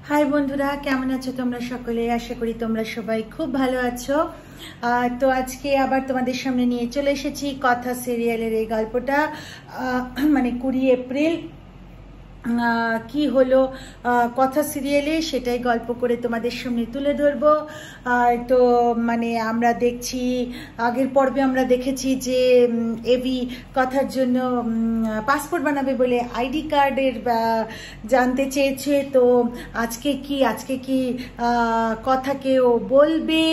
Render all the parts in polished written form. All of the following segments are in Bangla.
হাই বন্ধুরা, কেমন আছো তোমরা সকলে? আশা করি তোমরা সবাই খুব ভালো আছো। তো আজকে আবার তোমাদের সামনে নিয়ে চলে এসেছি কথা সিরিয়ালের এই গল্পটা। মানে 20 এপ্রিল কি হলো কথা সিরিয়ালে সেটাই গল্প করে তোমাদের সামনে তুলে ধরবো। তো মানে আমরা দেখছি, আগের পর্বে আমরা দেখেছি যে এবি কথার জন্য পাসপোর্ট বানাবে বলে আইডি কার্ডের জানতে চেয়েছে। তো আজকে কি কথাকে ও বলবে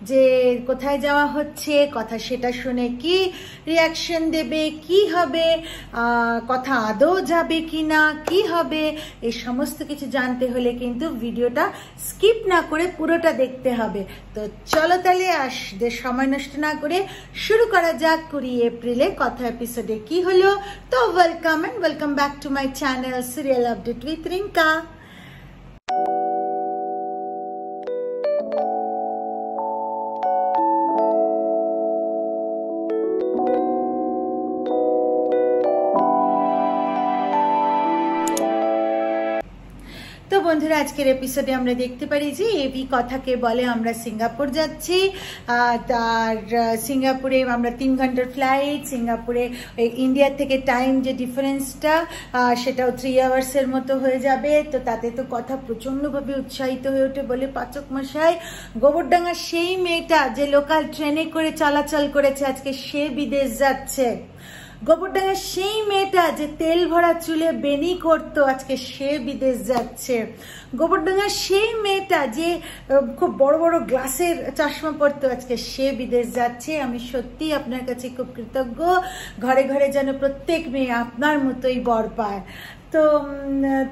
যে কোথায় যাওয়া হচ্ছে, কথা সেটা শুনে কি রিয়াকশন দেবে, কি হবে, কথা আদৌ যাবে কি না, কি হবে, এই সমস্ত কিছু জানতে হলে কিন্তু ভিডিওটা স্কিপ না করে পুরোটা দেখতে হবে। তো চলো তাহলে সময় নষ্ট না করে শুরু করা যাক 20 এপ্রিলে কথা এপিসোডে কি হলো। তো welcome back to my channel serial update with Rinka. তো বন্ধুরা, আজকের এপিসোডে আমরা দেখতে পারি যে এবি কথাকে বলে আমরা সিঙ্গাপুর যাচ্ছি। তার সিঙ্গাপুরে আমরা 3 ঘন্টার ফ্লাইট, সিঙ্গাপুরে ইন্ডিয়ার থেকে টাইম যে ডিফারেন্সটা সেটাও 3 আওয়ার্সের মতো হয়ে যাবে। তো তাতে তো কথা প্রচণ্ডভাবে উৎসাহিত হয়ে ওঠে, বলে পাচক মশাই গোবরডাঙ্গার সেই মেয়েটা যে লোকাল ট্রেনে করে চলাচল করেছে আজকে সে বিদেশ যাচ্ছে। গোবরডাঙ্গার সেই মেয়েটা যে তেল ভরা চুলে বেনি করতো আজকে সে বিদেশ যাচ্ছে। গোবরডাঙ্গার সেই মেয়েটা যে খুব বড় বড় গ্লাসের চশমা পরতো আজকে সে বিদেশ যাচ্ছে। আমি সত্যি আপনার কাছে খুব কৃতজ্ঞ, ঘরে ঘরে যেন প্রত্যেক মেয়ে আপনার মতোই বর পায়। তো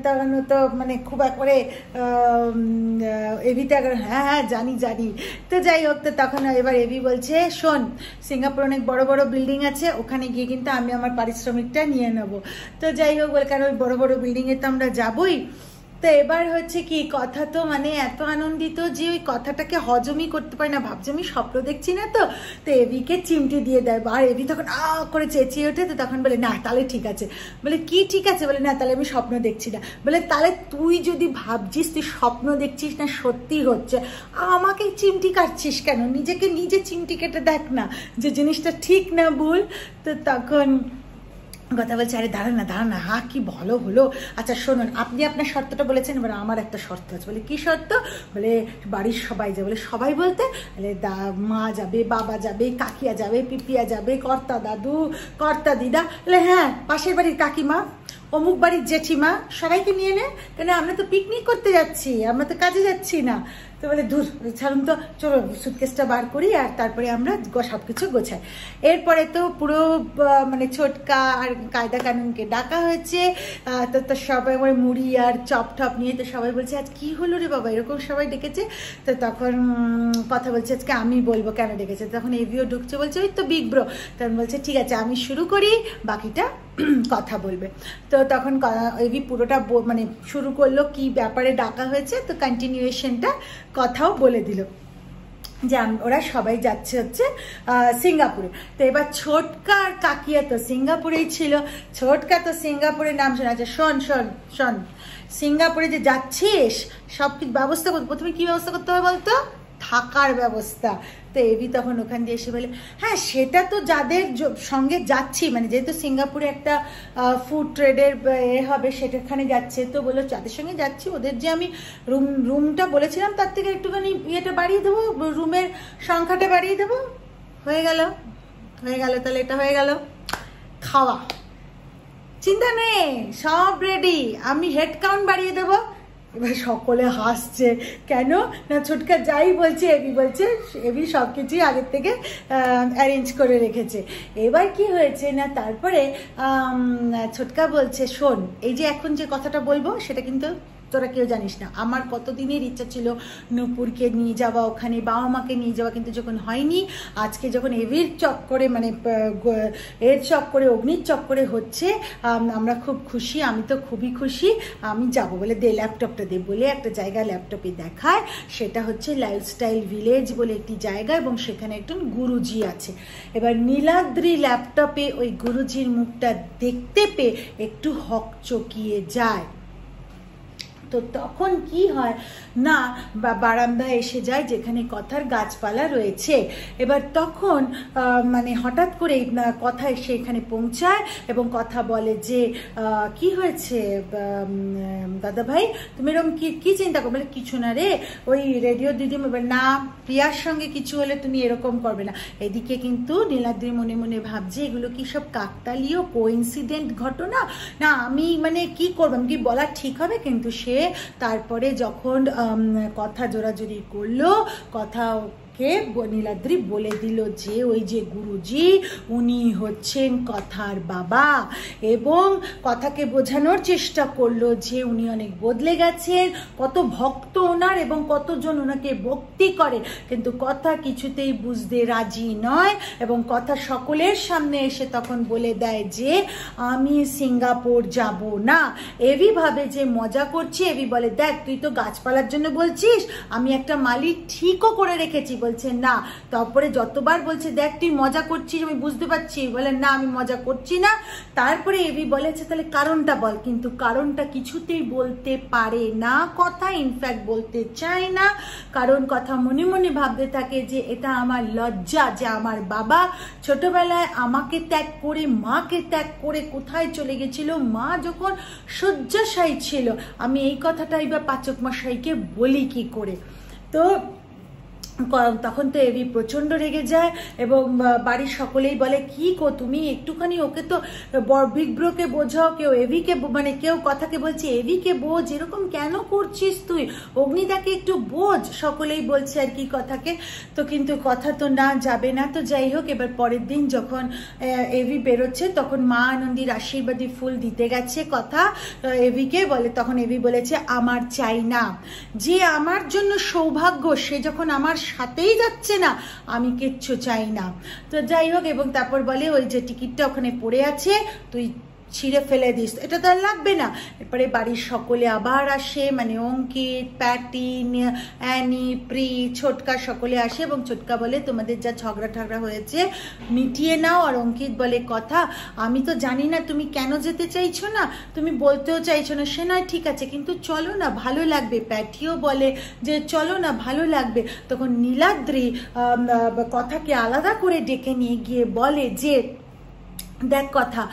তখন তো মানে খুব একবারে এবিতে হ্যাঁ জানি। তো যাই হোক, তো তখন এবার এবি বলছে শোন, সিঙ্গাপুর অনেক বড় বড় বিল্ডিং আছে, ওখানে গিয়ে কিন্তু আমি আমার পারিশ্রমিকটা নিয়ে নেবো। তো যাই হোক, বলে কারণ ওই বড় বড় বিল্ডিংয়ে তো আমরা যাবোই। তো এবার হচ্ছে কি, কথা তো মানে এত আনন্দিত যে ওই কথাটাকে হজমই করতে পারে না, ভাবছে আমি স্বপ্ন দেখছি না। তো এবিকে চিমটি দিয়ে দেয়, আর এবি তখন করে চেঁচিয়ে ওঠে। তো তখন বলে না তাহলে ঠিক আছে। বলে কি ঠিক আছে? বলে না তাহলে আমি স্বপ্ন দেখছি না। বলে তাহলে তুই যদি ভাবছিস তুই স্বপ্ন দেখছিস না সত্যি হচ্ছে, আমাকে চিমটি কাটছিস কেন? নিজেকে নিজে চিমটি কেটে দেখ না যে জিনিসটা ঠিক না ভুল। তো তখন কথা বলছে আরে দাঁড়া না, কি ভালো হলো। আচ্ছা শুনুন, আপনি আপনার শর্তটা বলেছেন, এবার আমার একটা শর্ত আছে। বলে কি শর্ত? বলে বাড়ির সবাই যাবে। বলে সবাই বলতে? বলে মা যাবে, বাবা যাবে, কাকিয়া যাবে, পিপিয়া যাবে, কর্তা দাদু, কর্তা দিদা। বলে হ্যাঁ, পাশের বাড়ির কাকিমা, অমুক বাড়ির জেঠিমা, সবাইকে নিয়ে নে, কেন আমরা তো পিকনিক করতে যাচ্ছি, আমরা তো কাজে যাচ্ছি না। তো বলে ধুর ছাড়ুন তো, চলো সুটকেসটা বার করি আর তারপরে আমরা সবকিছু গোছাই। এরপরে তো পুরো মানে ছোটকা আর কায়দা কানুনকে ডাকা হয়েছে। তো সবাই আমার মুড়ি আর চপ টপ নিয়ে, তো সবাই বলছে আজ কি হলো রে বাবা, এরকম সবাই ডেকেছে। তো তখন কথা বলছে আজকে আমি বলবো কেন ডেকেছে। তখন এভিও ঢুকছে, বলছে ওই তো বিগ ব্রো। তখন বলছে ঠিক আছে আমি শুরু করি, বাকিটা কথা বলবে। তো তখন এবি পুরোটা মানে শুরু করলো কি ব্যাপারে ডাকা হয়েছে। তো কন্টিনিউয়েশনটা কথাও বলে দিল যে ওরা সবাই যাচ্ছে হচ্ছে সিঙ্গাপুরে। তো এবার ছোটকা আর কাকিয়া তো সিঙ্গাপুরেই ছিল। ছোটকা তো সিঙ্গাপুরের নাম শোনা আছে। শোন সিঙ্গাপুরে যে যাচ্ছিস সব কিছু ব্যবস্থা করতে, প্রথমে কি ব্যবস্থা করতে হবে বলতো? থাকার ব্যবস্থা। তো এবি তখন ওখান দিয়ে এসে বলে হ্যাঁ সেটা তো যাদের সঙ্গে যাচ্ছি, মানে যেহেতু সিঙ্গাপুরে একটা ফুড ট্রেডের হবে সেটাখানে যাচ্ছে, তো বললো যাদের সঙ্গে যাচ্ছি ওদের যে আমি রুমটা বলেছিলাম তার থেকে একটুখানি ইয়েটা বাড়িয়ে দেবো, রুমের সংখ্যাটা বাড়িয়ে দেবো। হয়ে গেল তাহলে এটা হয়ে গেল খাওয়া, চিন্তা নেই, সব রেডি, আমি হেড কাউন্ট বাড়িয়ে দেবো। এবার সকলে হাসছে, কেন না ছোটকা যাই বলছে এবি সব কিছুই আগের থেকে অ্যারেঞ্জ করে রেখেছে। এবার কি হয়েছে না, তারপরে ছোটকা বলছে শোন, এই যে এখন যে কথাটা বলবো সেটা কিন্তু তোরা কেউ জানিস না। আমার কতদিনের ইচ্ছা ছিল নূপুরকে নিয়ে যাওয়া, ওখানে বাবা মাকে নিয়ে যাওয়া, কিন্তু যখন হয়নি, আজকে যখন এভির চক্করে মানে এর চক্করে অগ্নির চক্করে হচ্ছে, আমরা খুব খুশি, আমি তো খুবই খুশি, আমি যাবো। বলে দে ল্যাপটপটা দে, বলে একটা জায়গা ল্যাপটপে দেখায়, সেটা হচ্ছে লাইফস্টাইল ভিলেজ বলে একটি জায়গা এবং সেখানে একজন গুরুজি আছে। এবার নীলাদ্রি ল্যাপটপে ওই গুরুজির মুখটা দেখতে পেয়ে একটু হকচকিয়ে যায়। তো তখন কি হয় না, বারান্দায় এসে যায় যেখানে কথার গাছপালা রয়েছে। এবার তখন মানে হঠাৎ করে কথা এসে এখানে পৌঁছায় এবং কথা বলে যে কি হয়েছে দাদা ভাই, তুমি এরকম কি চিন্তা করো? বলে কিছু না রে, ওই রেডিও দিদি না, প্রিয়ার সঙ্গে কিছু হলে তুমি এরকম করবে না। এদিকে কিন্তু নীলাদ্রি মনে মনে ভাবছে এগুলো কি সব কাকতালীয় কোইন্সিডেন্ট ঘটনা, না আমি মানে কি করবো, আমি কি বলা ঠিক হবে? কিন্তু সে তারপরে যখন কথা জোরাজুরি করলো, কথা কে নীলাদ্রি বলে দিল যে ওই যে গুরুজি উনি হচ্ছেন কথার বাবা, এবং কথাকে বোঝানোর চেষ্টা করলো যে উনি অনেক বদলে গেছেন, কত ভক্ত ওনার এবং কতজন ওনাকে ভক্তি করে, কিন্তু কথা কিছুতেই বুঝতে রাজি নয়। এবং কথা সকলের সামনে এসে তখন বলে দেয় যে আমি সিঙ্গাপুর যাব না। এভি ভাবে যে মজা করছি, এভি বলে দেখ তুই তো গাছপালার জন্য বলছিস, আমি একটা মালি ঠিকও করে রেখেছি। বলছে না, তারপরে যতবার বলছে দেখ তুই মজা করছিস, আমি বুঝতে পারছি, বলে না আমি মজা করছি না। তারপরে এভি বলেছে তাহলে কারণটা বল, কিন্তু কারণটা কিছুতেই বলতে পারে না কথা, ইনফ্যাক্ট বলতে চায় না, কারণ কথা মনে মনে ভাবতে থাকে যে এটা আমার লজ্জা যে আমার বাবা ছোটবেলায় আমাকে ত্যাগ করে, মাকে ত্যাগ করে কোথায় চলে গেছিল, মা যখন শয্যাশায়ী ছিল, আমি এই কথাটাই বা পাচক মশাইকে বলি কি করে? তো তখন তো এভি প্রচন্ড রেগে যায় এবং বাড়ির সকলেই বলে কি গো তুমি একটুখানি ওকে তো বিগ ব্রোকে বোঝাও, কেউ এভিকে মানে কেউ কথাকে বলছে এভিকে বোঝ, এরকম কেন করছিস তুই, অগ্নিদাকে একটু বোঝ, সকলেই বলছে আর কি কথাকে। তো কিন্তু কথা তো না যাবে না। তো যাই হোক, এবার পরের দিন যখন এভি বেরোচ্ছে তখন মা আনন্দীর আশীর্বাদী ফুল দিতে গেছে কথা এভিকে, বলে তখন এভি বলেছে আমার চাই না, যে আমার জন্য সৌভাগ্য সে যখন আমার সাথেই যাচ্ছে না আমি কিচ্ছু চাই না। তো যাই হোক, এবং তারপর বলে ওই যে টিকিটটা ওখানে পড়ে আছে তুই ছিঁড়ে ফেলে দিস, এটা তো আর লাগবে না। এরপরে বাড়ির সকলে আবার আসে, মানে অঙ্কিত, প্যাটিন, অ্যানি, প্রি, ছোটকা সকলে আসে এবং ছোটকা বলে তোমাদের যা ঝগড়া ঠাগড়া হয়েছে মিটিয়ে নাও। আর অঙ্কিত বলে কথা আমি তো জানি না তুমি কেন যেতে চাইছো না, তুমি বলতেও চাইছো না, সে নয় ঠিক আছে কিন্তু চলো না ভালো লাগবে। প্যাটিও বলে যে চলো না ভালো লাগবে। তখন নীলাদ্রি কথাকে আলাদা করে ডেকে নিয়ে গিয়ে বলে যে দেখ কথা,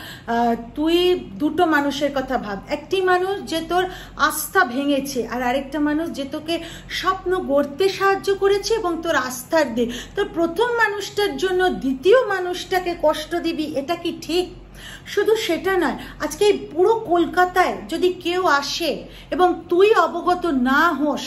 তুই দুটো মানুষের কথা ভাব, একটি মানুষ যে তোর আস্থা ভেঙেছে আর আরেকটা মানুষ যে তোকে স্বপ্ন গড়তে সাহায্য করেছে এবং তোর আস্থার দিক। তোর প্রথম মানুষটার জন্য দ্বিতীয় মানুষটাকে কষ্ট দিবি, এটা কি ঠিক? শুধু সেটা নয়, আজকে এই পুরো কলকাতায় যদি কেউ আসে এবং তুই অবগত না হোস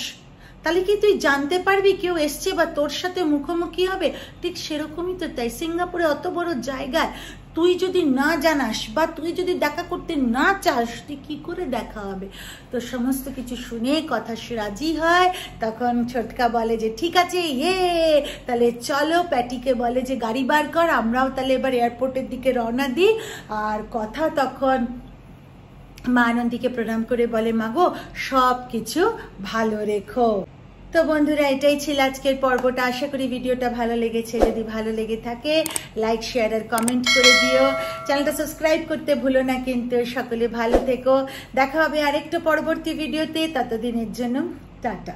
তাহলে কি তুই জানতে পারবি কেউ এসছে বা তোর সাথে মুখোমুখি হবে? ঠিক সেরকমই তো তাই, সিঙ্গাপুরে অত বড় জায়গায় তুই যদি না জানাস বা তুই যদি দেখা করতে না চাস তুই কি করে দেখা হবে? তো সমস্ত কিছু শুনে কথা রাজি হয়। তখন ছোটকা বলে যে ঠিক আছে ইয়ে তাহলে চলো, প্যাটিকে বলে যে গাড়ি বার কর, আমরাও তাহলে এবার এয়ারপোর্টের দিকে রওনা দিই। আর কথা তখন মা আনন্দীকে প্রণাম করে বলে মাগো সব কিছু ভালো রেখো। তো বন্ধুরা এটাই ছিল আজকের পর্বটা, আশা করি ভিডিওটা ভালো লেগেছে। যদি ভালো লেগে থাকে লাইক শেয়ার আর কমেন্ট করে দিও, চ্যানেলটা সাবস্ক্রাইব করতে ভুলো না কিন্তু। সকলে ভালো থেকো, দেখা হবে আরেকটা পরবর্তী ভিডিওতে, ততদিনের জন্য টাটা।